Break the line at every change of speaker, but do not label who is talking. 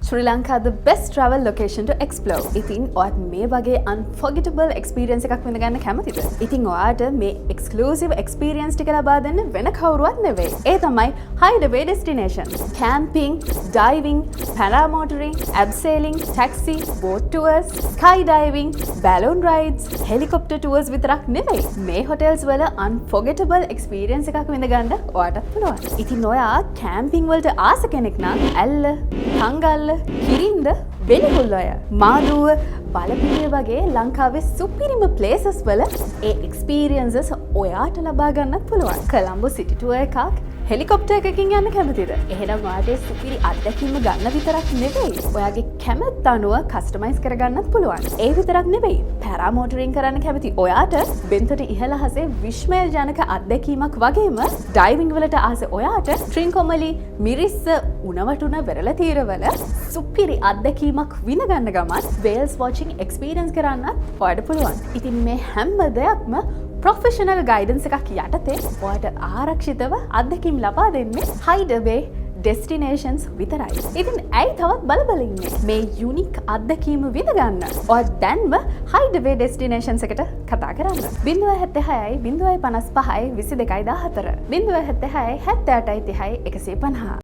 Sri Lanka the best travel location to explore. ඉතින් ඔයත් මේ වගේ unforgettable experience එකක් විඳ ගන්න කැමතිද? ඉතින් ඔයාට මේ exclusive experience ටික ලබා දෙන්න වෙන කවුරුවත් නෙවෙයි. ඒ තමයි Hideaway Destination. Camping, diving, paramotoring, abseiling, taxi, boat tours, skydiving, balloon rides, helicopter tours විතරක් නෙවෙයි. මේ hotels වල unforgettable experience එකක් විඳ ගන්න ඔයාටත් පුළුවන්. ඉතින් ඔයා camping වලට ආස කෙනෙක් නම් ඇල්ල, හංගල්ල, කිරින්ද, වෙලිගොල්ලය, මාදුව, බලපිටිය වගේ ලංකාවේ සුපිරිම ප්ලේසස් වල ඒ එක්ස්පීරියන්සස් ඔයාට ලබා ගන්නත් පුළුවන්. කොළඹ සිටි ටුවර් එකක් හෙලිකොප්ටර් එකකින් යන්න කැමතිද? එහෙනම් ඔයාට සුපිරි අත්දැකීම ගන්න විතරක් නෙවෙයි, ඔයාගේ කැමැත්ත අනුව කස්ටමයිස් කරගන්නත් පුළුවන්. ඒ විතරක් නෙවෙයි, පැරාමෝටරින් කරන්න කැමති ඔයාට බෙන්තට ඉහළ හසේ විශ්මයජනක අත්දැකීමක් වගේම ඩයිවිං වලට ආස ඔයාට ට්‍රින්කොමලි, මිරිස්ස, උණවටුන වෙරළ තීරවල සුපිරි අත්දැකීමක් විඳගන්න ගමන් වේල්ස් වොචින් එක්ස්පීරියන්ස් කරන්නත් ඔයාට පුළුවන්. ඉතින් මේ හැම දෙයක්ම ප්‍රොෆෙෂනල් ගයිඩන්ස් එකක් යටතේ ඔයාට ආරක්ෂිතව අත්දැකීම් ලබා දෙන්නේ Hideaway Destinations විතරයි. ඉතින් ඇයි තවත් බලබල ඉන්නේ? මේ යුනික් අත්දැකීම විඳගන්න ඔයා දැන්ම Hideaway Destinations එකට කතා කරන්න. 076 055 22 14 076 78 30 150